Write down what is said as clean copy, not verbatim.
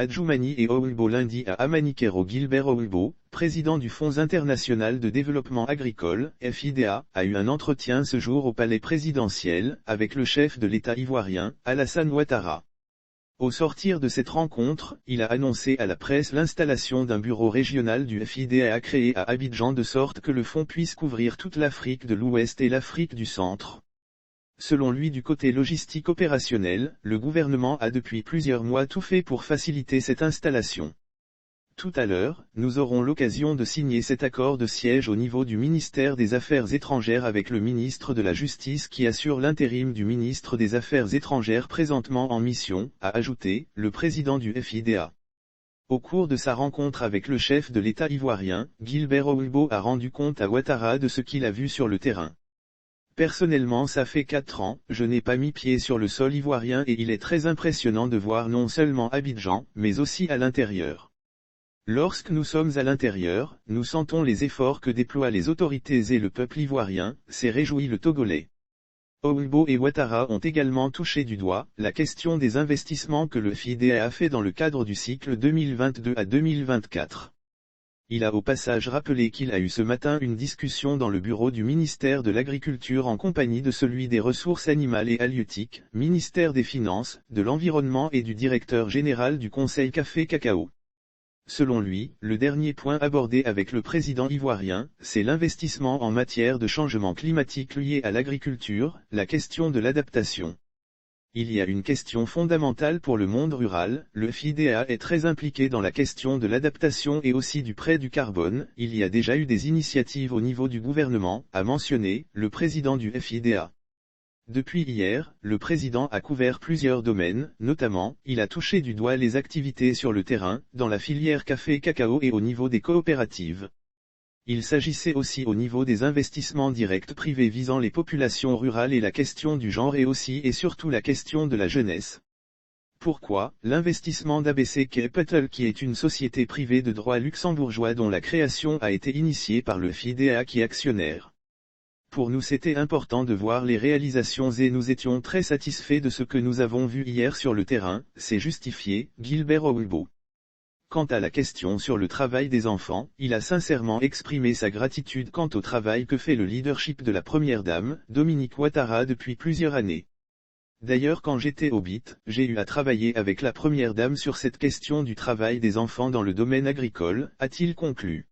Adjumani et Oulbo lundi à Amanikero. Gilbert Oulbo, président du Fonds international de développement agricole, FIDA, a eu un entretien ce jour au palais présidentiel, avec le chef de l'État ivoirien, Alassane Ouattara. Au sortir de cette rencontre, il a annoncé à la presse l'installation d'un bureau régional du FIDA créé à Abidjan de sorte que le fonds puisse couvrir toute l'Afrique de l'Ouest et l'Afrique du Centre. Selon lui, du côté logistique opérationnel, le gouvernement a depuis plusieurs mois tout fait pour faciliter cette installation. Tout à l'heure, nous aurons l'occasion de signer cet accord de siège au niveau du ministère des Affaires étrangères avec le ministre de la Justice qui assure l'intérim du ministre des Affaires étrangères présentement en mission, a ajouté le président du FIDA. Au cours de sa rencontre avec le chef de l'État ivoirien, Gilbert Oulbo a rendu compte à Ouattara de ce qu'il a vu sur le terrain. Personnellement, ça fait 4 ans, je n'ai pas mis pied sur le sol ivoirien et il est très impressionnant de voir non seulement Abidjan, mais aussi à l'intérieur. Lorsque nous sommes à l'intérieur, nous sentons les efforts que déploient les autorités et le peuple ivoirien, s'est réjoui le Togolais. Oulbo et Ouattara ont également touché du doigt la question des investissements que le FIDA a fait dans le cadre du cycle 2022 à 2024. Il a au passage rappelé qu'il a eu ce matin une discussion dans le bureau du ministère de l'Agriculture en compagnie de celui des Ressources animales et halieutiques, ministère des Finances, de l'Environnement et du directeur général du Conseil Café Cacao. Selon lui, le dernier point abordé avec le président ivoirien, c'est l'investissement en matière de changement climatique lié à l'agriculture, la question de l'adaptation. Il y a une question fondamentale pour le monde rural, le FIDA est très impliqué dans la question de l'adaptation et aussi du prêt du carbone, il y a déjà eu des initiatives au niveau du gouvernement, a mentionné le président du FIDA. Depuis hier, le président a couvert plusieurs domaines, notamment, il a touché du doigt les activités sur le terrain, dans la filière café-cacao et au niveau des coopératives. Il s'agissait aussi au niveau des investissements directs privés visant les populations rurales et la question du genre et aussi et surtout la question de la jeunesse. Pourquoi, l'investissement d'ABC Capital qui est une société privée de droit luxembourgeois dont la création a été initiée par le FIDA qui est actionnaire. Pour nous c'était important de voir les réalisations et nous étions très satisfaits de ce que nous avons vu hier sur le terrain, c'est justifié, Gilbert Oulbo. Quant à la question sur le travail des enfants, il a sincèrement exprimé sa gratitude quant au travail que fait le leadership de la première dame, Dominique Ouattara depuis plusieurs années. D'ailleurs quand j'étais au BIT, j'ai eu à travailler avec la première dame sur cette question du travail des enfants dans le domaine agricole, a-t-il conclu.